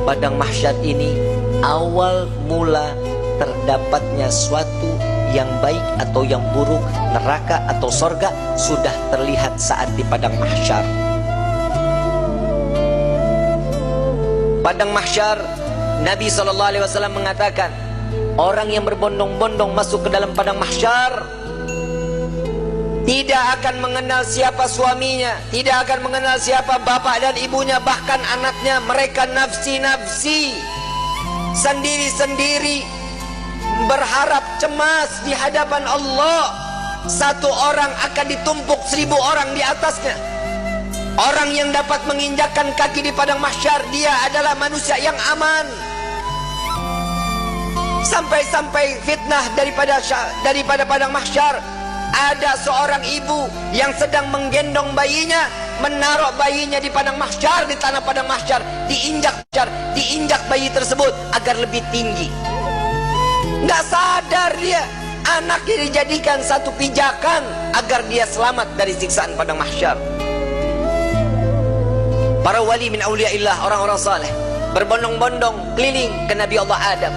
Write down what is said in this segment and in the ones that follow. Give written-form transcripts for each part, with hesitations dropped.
Padang mahsyar ini awal mula terdapatnya suatu yang baik atau yang buruk, neraka atau sorga, sudah terlihat saat di padang mahsyar. Padang mahsyar, Nabi SAW mengatakan, orang yang berbondong-bondong masuk ke dalam padang mahsyar tidak akan mengenal siapa suaminya, tidak akan mengenal siapa bapak dan ibunya, bahkan anaknya. Mereka nafsi-nafsi, sendiri-sendiri, berharap cemas di hadapan Allah. Satu orang akan ditumpuk 1000 orang di atasnya. Orang yang dapat menginjakkan kaki di padang mahsyar, dia adalah manusia yang aman. Sampai-sampai fitnah daripada padang mahsyar, ada seorang ibu yang sedang menggendong bayinya, menaruh bayinya di padang mahsyar, di tanah padang mahsyar, diinjak bayi tersebut agar lebih tinggi. Nggak sadar dia, anaknya dijadikan satu pijakan agar dia selamat dari siksaan padang mahsyar. Para wali min auliyaillah, orang-orang saleh, berbondong-bondong keliling ke Nabi Allah Adam.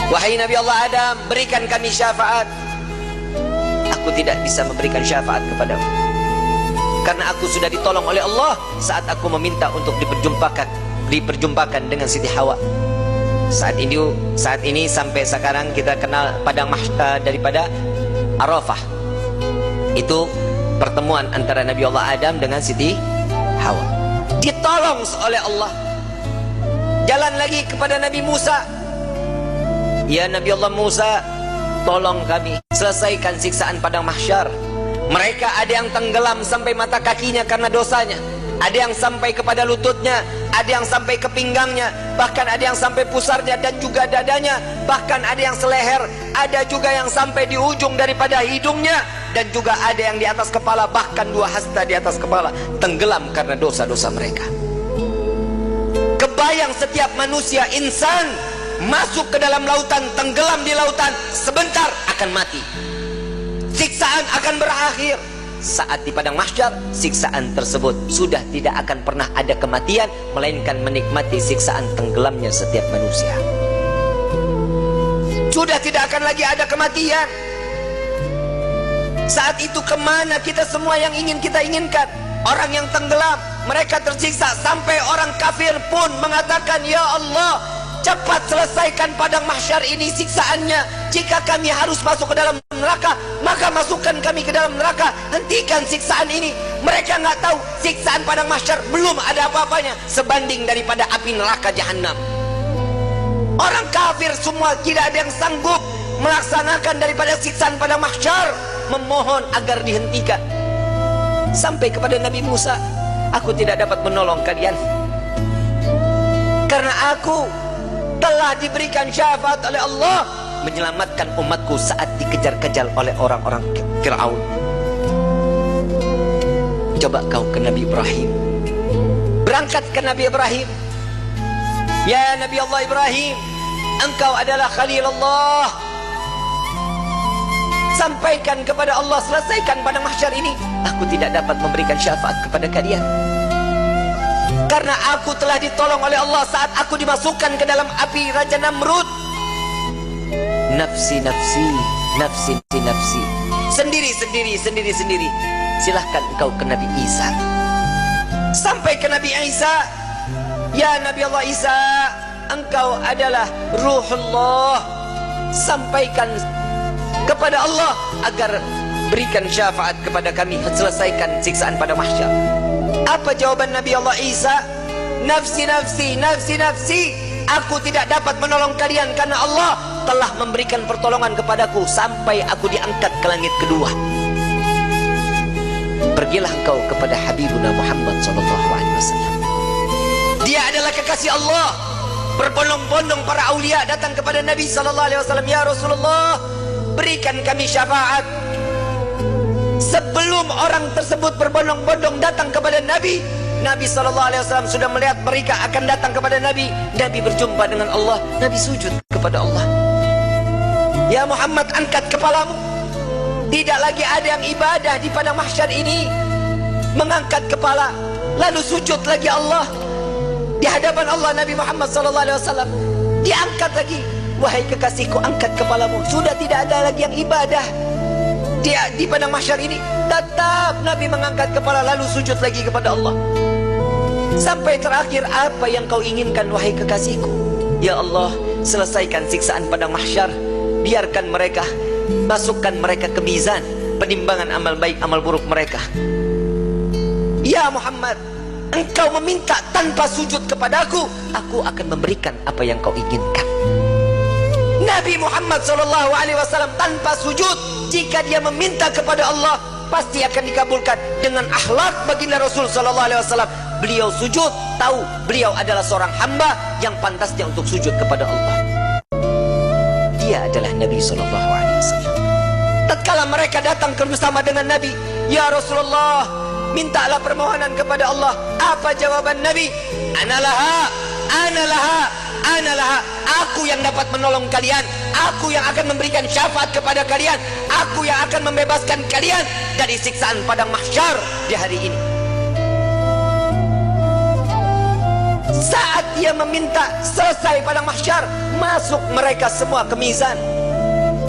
Wahai Nabi Allah Adam, berikan kami syafaat. Aku tidak bisa memberikan syafaat kepadamu, karena aku sudah ditolong oleh Allah saat aku meminta untuk diperjumpakan dengan Siti Hawa. Saat ini sampai sekarang kita kenal padang mahsyar daripada Arafah. Itu pertemuan antara Nabi Allah Adam dengan Siti Hawa. Ditolong oleh Allah. Jalan lagi kepada Nabi Musa. Ya Nabi Allah Musa, tolong kami selesaikan siksaan padang mahsyar. Mereka ada yang tenggelam sampai mata kakinya karena dosanya, ada yang sampai kepada lututnya, ada yang sampai ke pinggangnya, bahkan ada yang sampai pusarnya dan juga dadanya, bahkan ada yang seleher, ada juga yang sampai di ujung daripada hidungnya, dan juga ada yang di atas kepala, bahkan 2 hasta di atas kepala, tenggelam karena dosa-dosa mereka. Kebayang setiap manusia, insan, masuk ke dalam lautan, tenggelam di lautan, sebentar akan mati. Siksaan akan berakhir. Saat di padang mahsyar, siksaan tersebut sudah tidak akan pernah ada kematian, melainkan menikmati siksaan tenggelamnya setiap manusia. Sudah tidak akan lagi ada kematian. Saat itu kemana kita semua yang ingin kita inginkan? Orang yang tenggelam, mereka tersiksa, sampai orang kafir pun mengatakan, ya Allah, cepat selesaikan padang mahsyar ini siksaannya. Jika kami harus masuk ke dalam neraka, maka masukkan kami ke dalam neraka. Hentikan siksaan ini. Mereka nggak tahu siksaan padang mahsyar belum ada apa-apanya sebanding daripada api neraka jahanam. Orang kafir semua tidak ada yang sanggup melaksanakan daripada siksaan padang mahsyar, memohon agar dihentikan. Sampai kepada Nabi Musa, aku tidak dapat menolong kalian karena aku telah diberikan syafaat oleh Allah menyelamatkan umatku saat dikejar-kejar oleh orang-orang Fir'aun. Coba kau ke Nabi Ibrahim, berangkat ke Nabi Ibrahim. Ya Nabi Allah Ibrahim, engkau adalah Khalil Allah. Sampaikan kepada Allah, selesaikan padang mahsyar ini. Aku tidak dapat memberikan syafaat kepada kalian karena aku telah ditolong oleh Allah saat aku dimasukkan ke dalam api Raja Namrud. Nafsi, nafsi, nafsi, nafsi. Sendiri. Silahkan engkau ke Nabi Isa. Sampai ke Nabi Isa. Ya Nabi Allah Isa, engkau adalah Ruhullah. Sampaikan kepada Allah agar berikan syafaat kepada kami, selesaikan siksaan pada mahsyar. Apa jawaban Nabi Allah Isa? Nafsi, nafsi, nafsi, nafsi. Aku tidak dapat menolong kalian karena Allah telah memberikan pertolongan kepadaku sampai aku diangkat ke langit kedua. Pergilah engkau kepada Habibuna Muhammad SAW. Dia adalah kekasih Allah. Berbondong-bondong para aulia datang kepada Nabi SAW. Ya Rasulullah, berikan kami syafaat. Sebelum orang tersebut berbondong-bondong datang kepada Nabi, Nabi SAW sudah melihat mereka akan datang kepada Nabi. Nabi berjumpa dengan Allah. Nabi sujud kepada Allah. Ya Muhammad, angkat kepalamu. Tidak lagi ada yang ibadah di padang mahsyar ini. Mengangkat kepala lalu sujud lagi Allah. Di hadapan Allah Nabi Muhammad SAW diangkat lagi. Wahai kekasihku, angkat kepalamu. Sudah tidak ada lagi yang ibadah di padang mahsyar ini. Tetap Nabi mengangkat kepala lalu sujud lagi kepada Allah. Sampai terakhir, apa yang kau inginkan wahai kekasihku? Ya Allah, selesaikan siksaan padang mahsyar. Biarkan mereka, masukkan mereka ke mizan penimbangan amal baik amal buruk mereka. Ya Muhammad, engkau meminta tanpa sujud kepadaku, aku akan memberikan apa yang kau inginkan. Nabi Muhammad SAW tanpa sujud, jika dia meminta kepada Allah pasti akan dikabulkan. Dengan akhlak baginda Rasul SAW, beliau sujud, tahu beliau adalah seorang hamba yang pantasnya untuk sujud kepada Allah. Dia adalah Nabi SAW. Tatkala mereka datang bersama dengan Nabi, ya Rasulullah, mintalah permohonan kepada Allah. Apa jawaban Nabi? Analaha, analaha, analaha. Aku yang dapat menolong kalian, aku yang akan memberikan syafaat kepada kalian, aku yang akan membebaskan kalian dari siksaan padang mahsyar di hari ini. Saat dia meminta selesai padang mahsyar, masuk mereka semua ke mizan.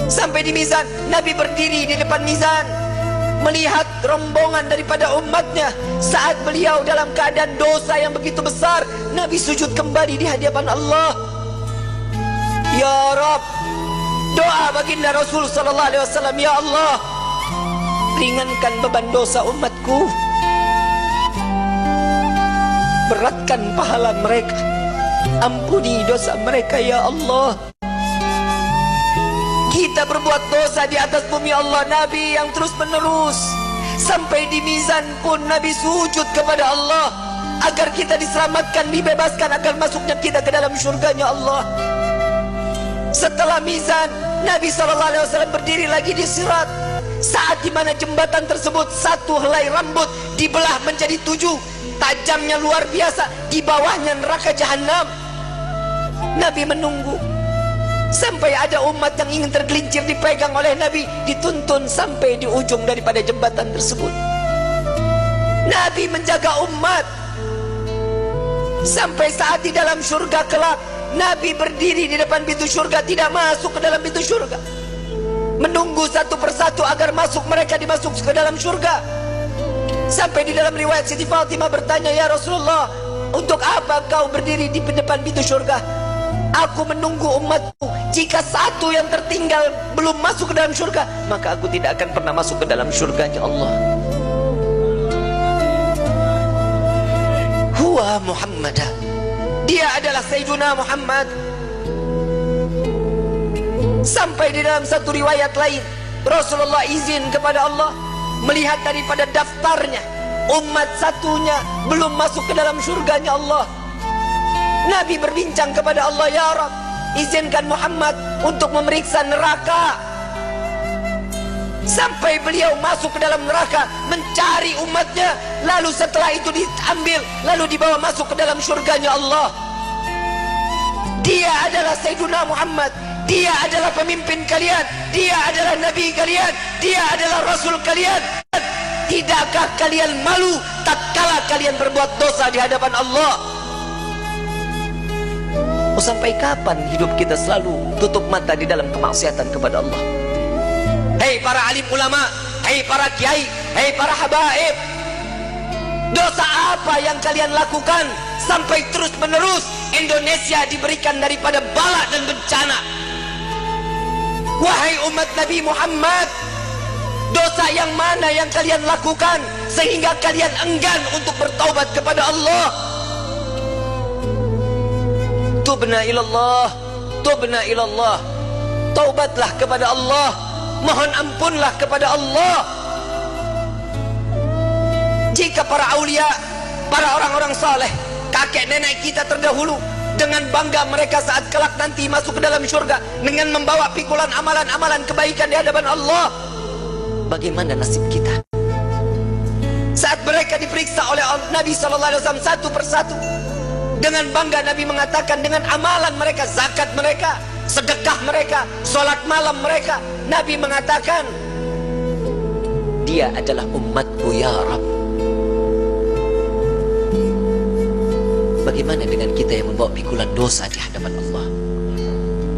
Sampai di mizan, Nabi berdiri di depan mizan, melihat rombongan daripada umatnya. Saat beliau dalam keadaan dosa yang begitu besar, Nabi sujud kembali di hadapan Allah. Ya Rabb, doa baginda Rasul SAW, ya Allah, ringankan beban dosa umatku, beratkan pahala mereka, ampuni dosa mereka ya Allah. Kita berbuat dosa di atas bumi Allah, Nabi yang terus menerus. Sampai di mizan pun Nabi sujud kepada Allah agar kita diselamatkan, dibebaskan agar masuknya kita ke dalam syurganya Allah. Setelah mizan, Nabi SAW berdiri lagi di sirat. Saat dimana jembatan tersebut, satu helai rambut dibelah menjadi 7, tajamnya luar biasa. Di bawahnya neraka jahanam. Nabi menunggu sampai ada umat yang ingin tergelincir, dipegang oleh Nabi, dituntun sampai di ujung daripada jembatan tersebut. Nabi menjaga umat sampai saat di dalam surga kelak, Nabi berdiri di depan pintu surga, tidak masuk ke dalam pintu surga, menunggu satu persatu agar masuk, mereka dimasuk ke dalam surga. Sampai di dalam riwayat Siti Fatimah bertanya, ya Rasulullah, untuk apa kau berdiri di depan pintu surga? Aku menunggu umatku. Jika satu yang tertinggal belum masuk ke dalam surga, maka aku tidak akan pernah masuk ke dalam surganya Allah. Huwa Muhammad, dia adalah Sayyiduna Muhammad. Sampai di dalam satu riwayat lain, Rasulullah izin kepada Allah melihat daripada daftarnya, umat satunya belum masuk ke dalam surganya Allah. Nabi berbincang kepada Allah, ya Rabb, izinkan Muhammad untuk memeriksa neraka. Sampai beliau masuk ke dalam neraka mencari umatnya, lalu setelah itu diambil, lalu dibawa masuk ke dalam surganya Allah. Dia adalah Sayyiduna Muhammad, dia adalah pemimpin kalian, dia adalah Nabi kalian, dia adalah Rasul kalian. Tidakkah kalian malu tatkala kalian berbuat dosa di hadapan Allah? Sampai kapan hidup kita selalu tutup mata di dalam kemaksiatan kepada Allah? Hei para alim ulama, hei para kiai, hei para habaib, dosa apa yang kalian lakukan sampai terus menerus Indonesia diberikan daripada bala dan bencana? Wahai umat Nabi Muhammad, dosa yang mana yang kalian lakukan sehingga kalian enggan untuk bertaubat kepada Allah? Tubna ilallah, tubna ilallah. Taubatlah kepada Allah, mohon ampunlah kepada Allah. Jika para aulia, para orang-orang saleh, kakek nenek kita terdahulu, dengan bangga mereka saat kelak nanti masuk ke dalam surga dengan membawa pikulan amalan-amalan kebaikan di hadapan Allah, bagaimana nasib kita? Saat mereka diperiksa oleh Nabi SAW satu persatu, dengan bangga Nabi mengatakan, dengan amalan mereka, zakat mereka, sedekah mereka, sholat malam mereka, Nabi mengatakan, dia adalah umatku ya Rabb. Bagaimana dengan kita yang membawa pikulan dosa di hadapan Allah?